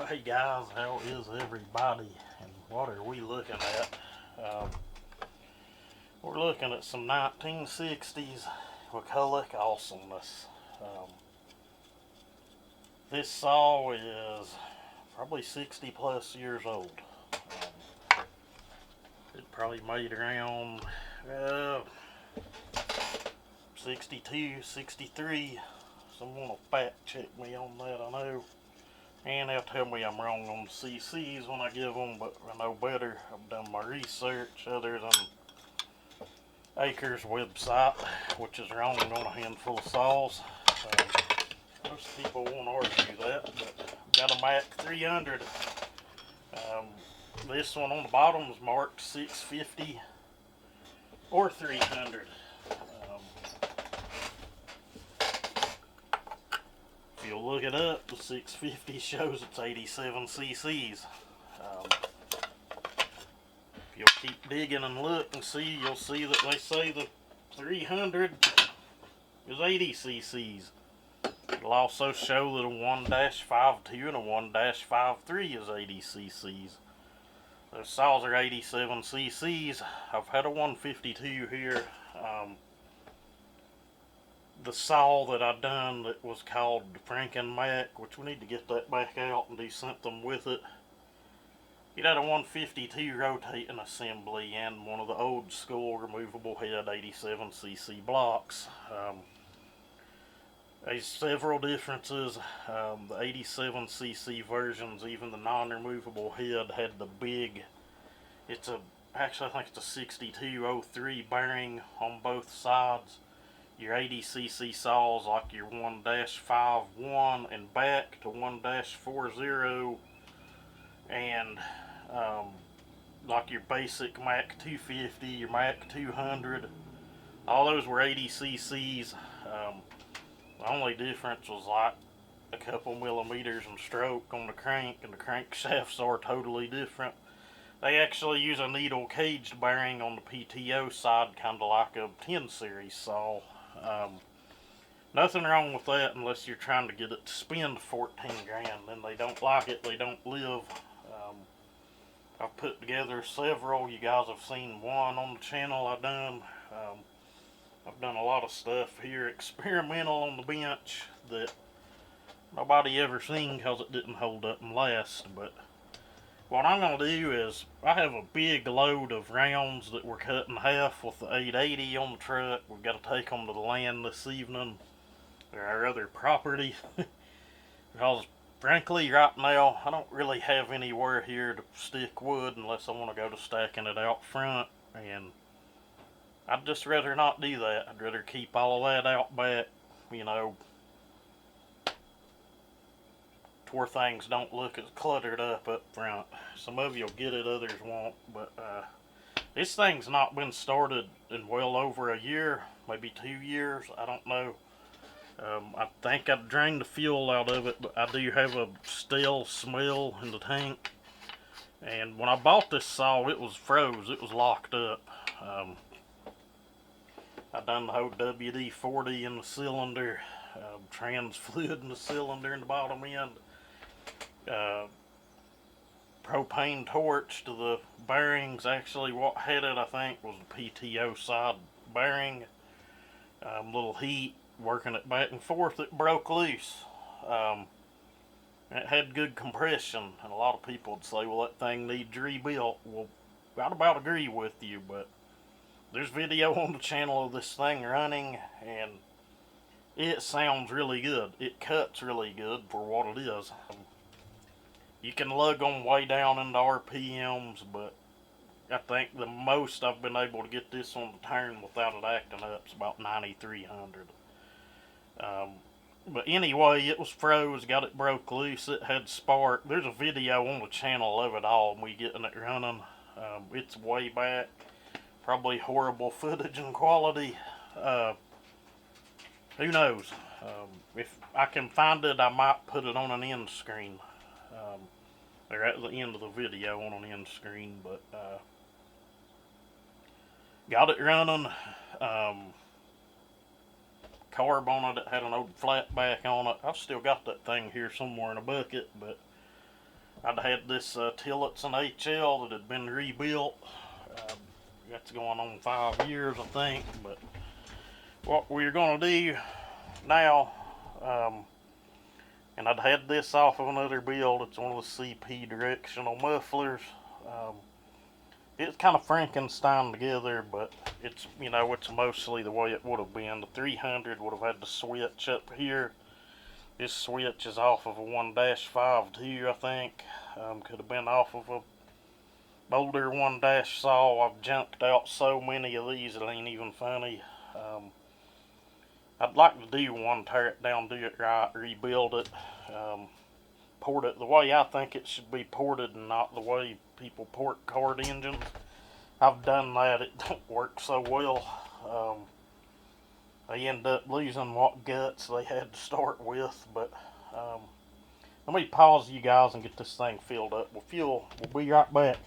Hey guys, how is everybody and what are we looking at? We're looking at some 1960s McCulloch awesomeness. This saw is probably 60 plus years old. It probably made around 62, 63. Someone will fact check me on that, I know. And they'll tell me I'm wrong on the CCs when I give them, but I know better. I've done my research other than Acre's website, which is wrong on a handful of saws. Most people won't argue that, but I've got a Mac 300. This one on the bottom is marked 650 or 300. If you look it up, the 650 shows it's 87 cc's. If you'll keep digging and look and see, you'll see that they say the 300 is 80 cc's. It'll also show that a 1-52 and a 1-53 is 80 cc's. Those saws are 87 cc's. I've had a 152 here. The saw that I done that was called the Franken Mac, which we need to get that back out and do something with it. It had a 152 rotating assembly and one of the old school removable head 87cc blocks. There's several differences. The 87cc versions, even the non-removable head, had the big, actually I think it's a 6203 bearing on both sides. Your 80cc saws like your 1-51 and back to 1-40 and like your basic Mac 250, your Mac 200, all those were 80cc's. The only difference was like a couple millimeters in stroke on the crank, and the crankshafts are totally different. They actually use a needle caged bearing on the PTO side, kind of like a 10 series saw. Nothing wrong with that unless you're trying to get it to spend 14 grand. Then they don't like it, they don't live. I've put together several. You guys have seen one on the channel I've done. I've done a lot of stuff here experimental on the bench that nobody ever seen because it didn't hold up and last. But what I'm going to do is, I have a big load of rounds that were cut in half with the 880 on the truck. We've got to take them to the land this evening, or our other property. Because frankly, right now, I don't really have anywhere here to stick wood unless I want to go to stacking it out front. And I'd just rather not do that. I'd rather keep all of that out back, you know, to where things don't look as cluttered up front. Some of you'll get it, others won't. But this thing's not been started in well over a year, maybe 2 years. I don't know. I think I've drained the fuel out of it, but I do have a stale smell in the tank. And when I bought this saw, it was froze. It was locked up. I done the whole WD-40 in the cylinder, trans fluid in the cylinder in the bottom end, propane torch to the bearings. Actually, what had it, I think, was the PTO side bearing. Little heat, working it back and forth, it broke loose. It had good compression, and a lot of people would say, well, that thing needs rebuilt. Well, I'd about agree with you, but there's video on the channel of this thing running, and it sounds really good. It cuts really good for what it is. You can lug them way down into RPMs, but I think the most I've been able to get this one to turn without it acting up is about 9,300. But anyway, it was froze, got it broke loose, it had spark. There's a video on the channel of it all, and we getting it running. It's way back. Probably horrible footage and quality. Who knows? If I can find it, I might put it on an end screen. Or at the end of the video on an end screen. But got it running. Carb on it. It had an old flat back on it. I've still got that thing here somewhere in a bucket, but I'd had this Tillotson HL that had been rebuilt. That's going on 5 years, I think. But what we're going to do now, and I'd had this off of another build. It's one of the CP directional mufflers. It's kind of Frankenstein together, but it's, you know, it's mostly the way it would have been. The 300 would have had the switch up here. This switch is off of a 1-5.2, I think. Could have been off of a older 1- saw. I've junked out so many of these it ain't even funny. I'd like to do one, tear it down, do it right, rebuild it, port it the way I think it should be ported and not the way people port card engines. I've done that, it don't work so well. They end up losing what guts they had to start with, but let me pause you guys and get this thing filled up with fuel. We'll be right back.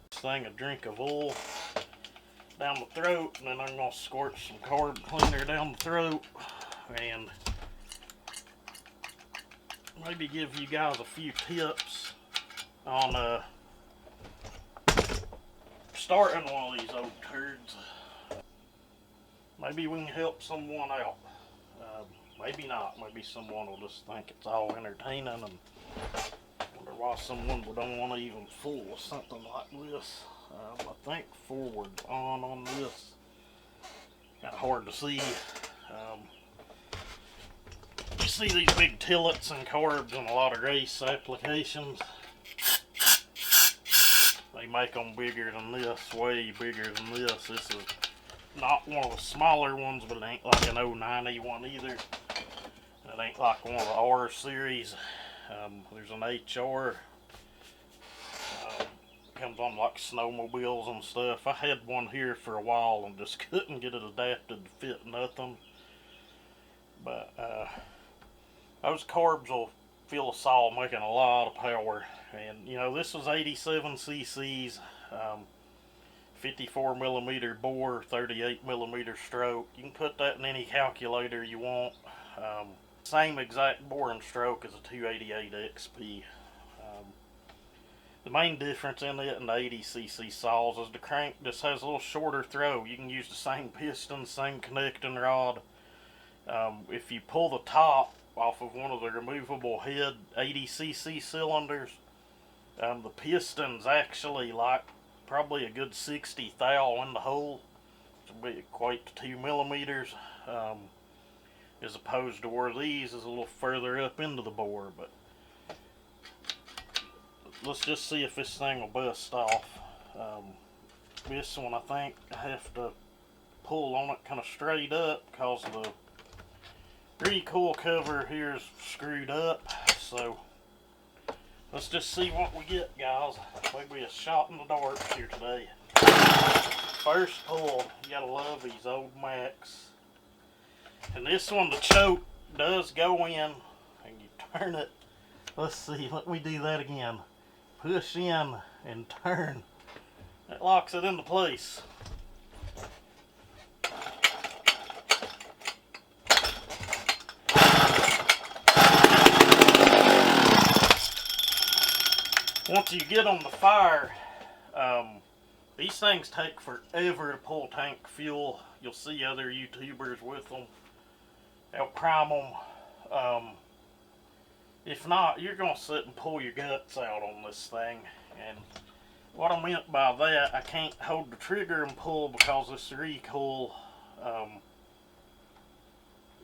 This thing a drink of oil down the throat, and then I'm going to squirt some carb cleaner down the throat, and maybe give you guys a few tips on starting one of these old turds. Maybe we can help someone out. Maybe not. Maybe someone will just think it's all entertaining and wonder why someone would don't want to even fool with something like this. I think forward's on this. Kind of hard to see. You see these big tillets and carbs in a lot of race applications. They make them bigger than this, way bigger than this. This is not one of the smaller ones, but it ain't like an 090 one either. It ain't like one of the R series. There's an HR. Comes on like snowmobiles and stuff. I had one here for a while and just couldn't get it adapted to fit nothing. But those carbs will fill a saw making a lot of power. And you know, this was 87 cc's, 54 millimeter bore, 38 millimeter stroke. You can put that in any calculator you want. Same exact bore and stroke as a 288 XP. The main difference in it and the 80 cc saws is the crank just has a little shorter throw. You can use the same piston, same connecting rod. If you pull the top off of one of the removable head 80 cc cylinders, the piston's actually like probably a good 60 thou in the hole, which would equate to 2 millimeters, as opposed to where these is a little further up into the bore. But let's just see if this thing will bust off. This one I think I have to pull on it kind of straight up because the recoil cover here is screwed up. So let's just see what we get, guys. Maybe a shot in the dark here today. First pull, you gotta love these old Macs. And this one, the choke does go in, and you turn it. Let's see, let me do that again. Push in and turn. That locks it into place. Once you get them to fire, these things take forever to pull tank fuel. You'll see other YouTubers with them. They'll prime them. If not, you're going to sit and pull your guts out on this thing. And what I meant by that, I can't hold the trigger and pull because this recoil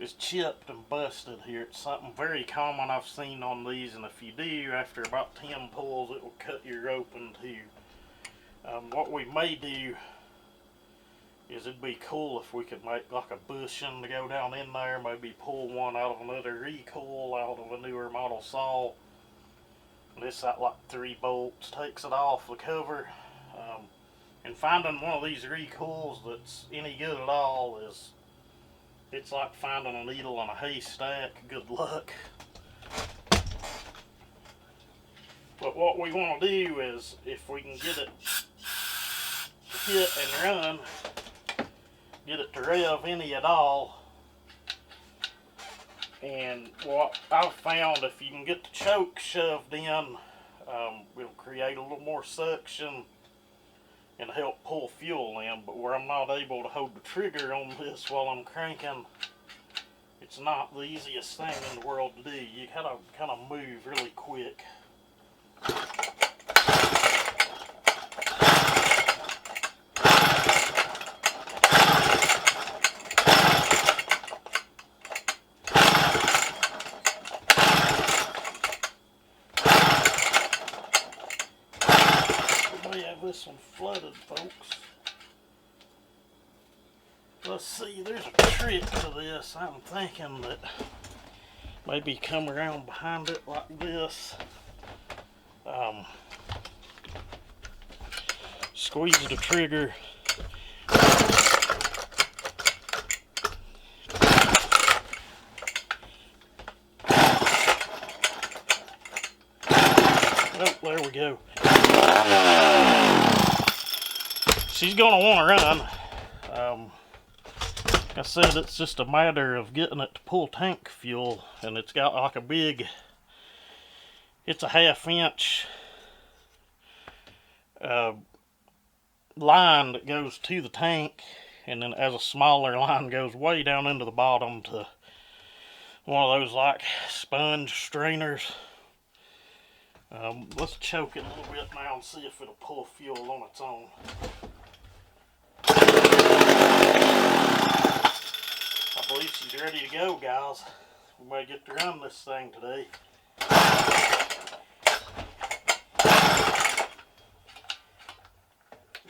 is chipped and busted here. It's something very common I've seen on these, and if you do, after about 10 pulls, it will cut your rope in two. What we may do is it'd be cool if we could make like a bushing to go down in there, maybe pull one out of another recoil out of a newer model saw. And this got like 3 bolts, takes it off the cover. And finding one of these recoils that's any good at all is, it's like finding a needle in a haystack. Good luck. But what we want to do is, if we can get it to hit and run, get it to rev any at all, And what I've found, if you can get the choke shoved in, it'll create a little more suction and help pull fuel in. But where I'm not able to hold the trigger on this while I'm cranking, it's not the easiest thing in the world to do. You gotta kind of move really quick. We have this one flooded, folks. Let's see, there's a trick to this. I'm thinking that maybe come around behind it like this. Squeeze the trigger. Oh, there we go. She's gonna want to run. Like I said, it's just a matter of getting it to pull tank fuel, and it's got like a big, it's a 1/2 inch line that goes to the tank, and then as a smaller line goes way down into the bottom to one of those like sponge strainers. Let's choke it a little bit now and see if it'll pull fuel on its own. I believe she's ready to go, guys. We may get to run this thing today.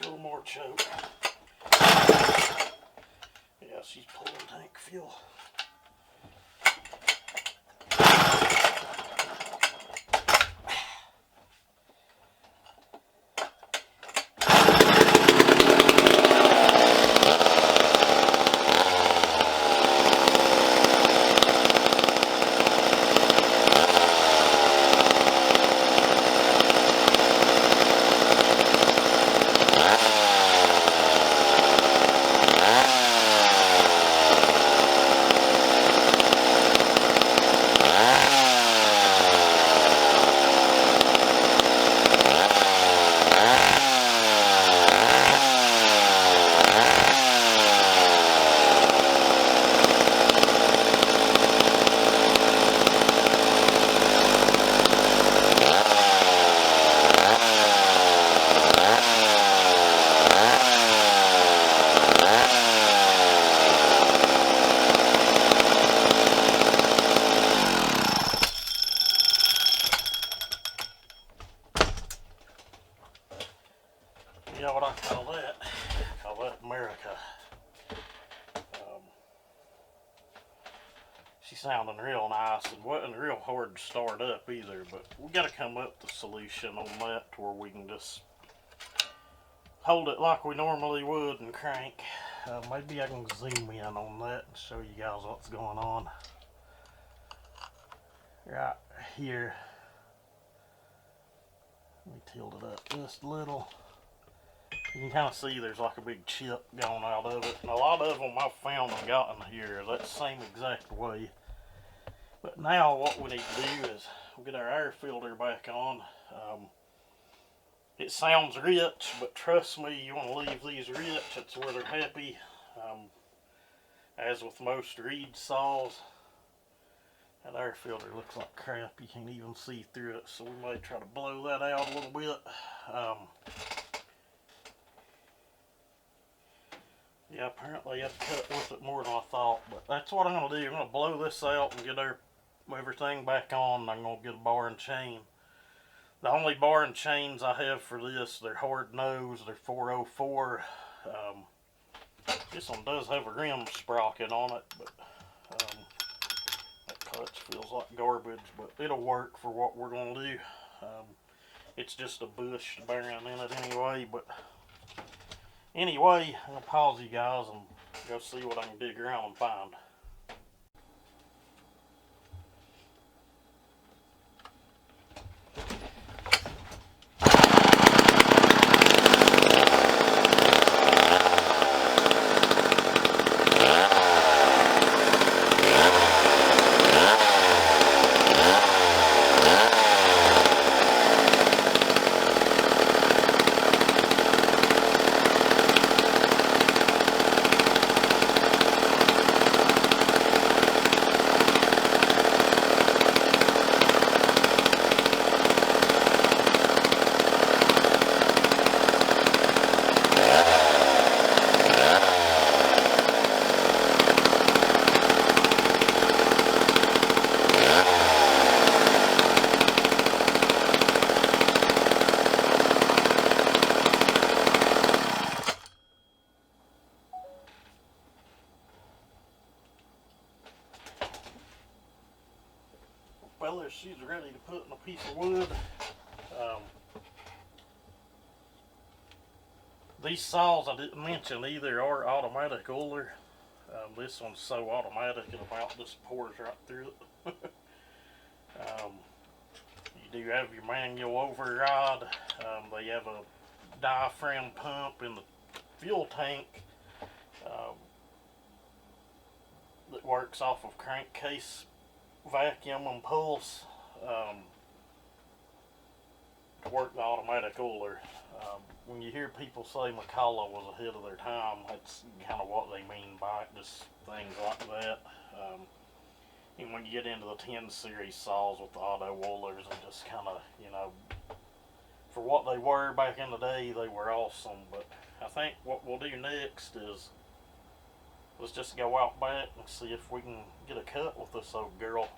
A little more choke. Yeah, she's pulling tank fuel. You know what I call that? I call that America. She's sounding real nice and wasn't real hard to start up either, but we got to come up with a solution on that to where we can just hold it like we normally would and crank. Maybe I can zoom in on that and show you guys what's going on. Right here. Let me tilt it up just a little. You can kind of see there's like a big chip going out of it. And a lot of them I've found and gotten here that same exact way. But now what we need to do is we'll get our air filter back on. It sounds rich, but trust me, you want to leave these rich. It's where they're happy. As with most reed saws, that air filter looks like crap. You can't even see through it, so we might try to blow that out a little bit. Yeah, apparently I've cut with it more than I thought, but that's what I'm going to do. I'm going to blow this out and get everything back on. I'm going to get a bar and chain. The only bar and chains I have for this, they're hard nose, they're 404. This one does have a rim sprocket on it, but that clutch feels like garbage, but it'll work for what we're going to do. It's just a bush bearing in it anyway, but anyway, I'm going to pause you guys and go see what I can dig around and find. These saws I didn't mention either are automatic oiler. This one's so automatic it about just pours right through it. You do have your manual override. They have a diaphragm pump in the fuel tank that works off of crankcase vacuum and pulse to work the automatic oiler. When you hear people say McCulloch was ahead of their time, that's kind of what they mean by it, just things like that. And when you get into the 10 series saws with the auto oilers, and just kind of, you know, for what they were back in the day, they were awesome. But I think what we'll do next is let's just go out back and see if we can get a cut with this old girl.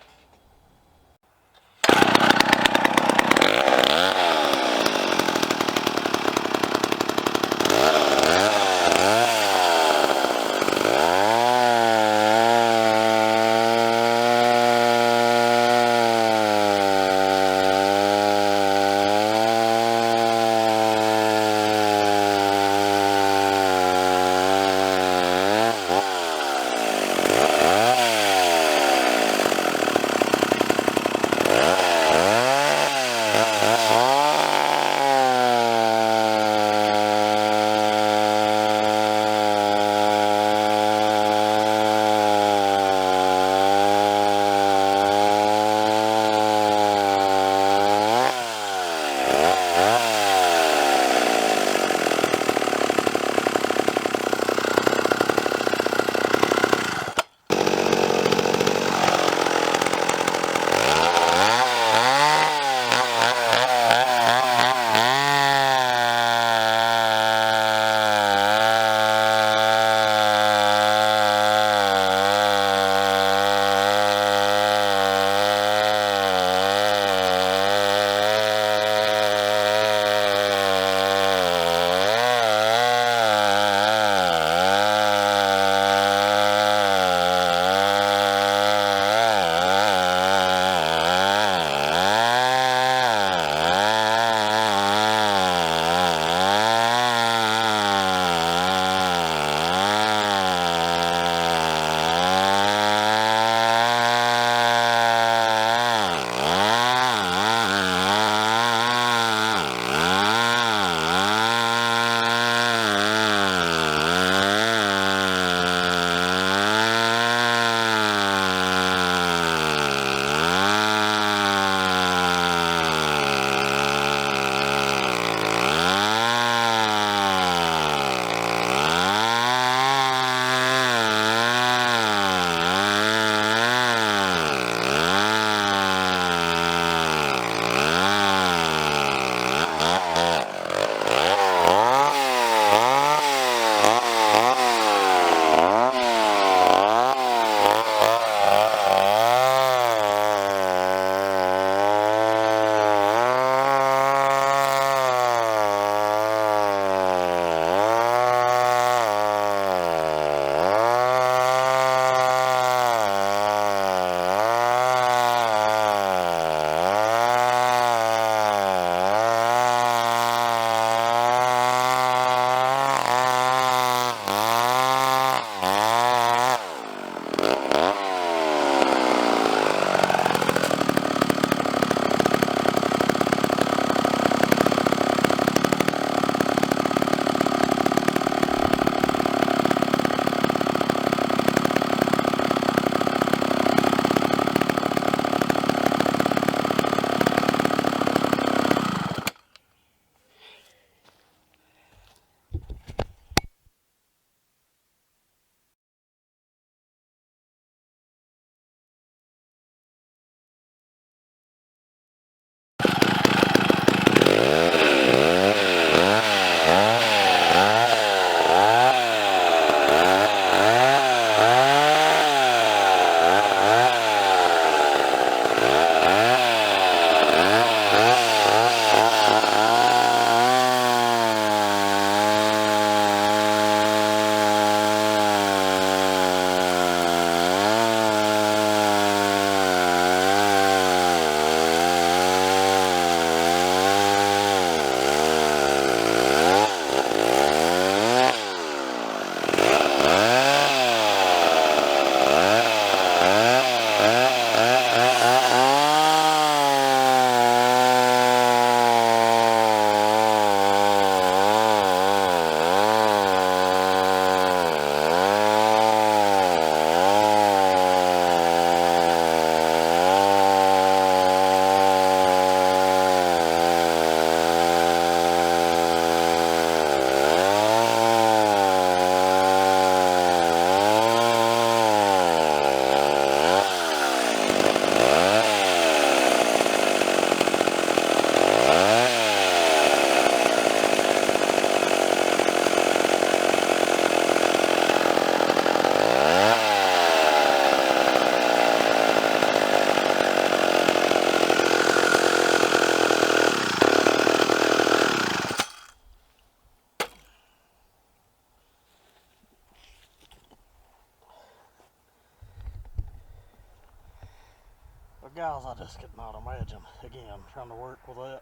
guys, I just could not imagine, again, trying to work with that.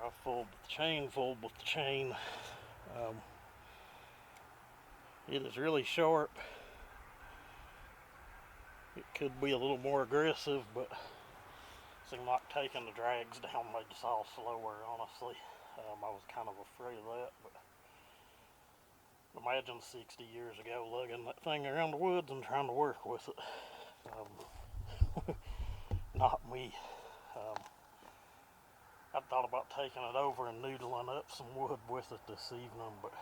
I fooled with the chain. It is really sharp. It could be a little more aggressive, but it seemed like taking the drags down made the saw slower, honestly. I was kind of afraid of that, but imagine 60 years ago lugging that thing around the woods and trying to work with it. Not me. I thought about taking it over and noodling up some wood with it this evening, but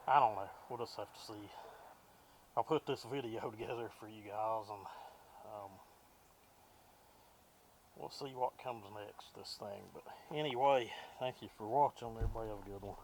I don't know. We'll just have to see. I'll put this video together for you guys, and we'll see what comes next, this thing. But anyway, thank you for watching. Everybody have a good one.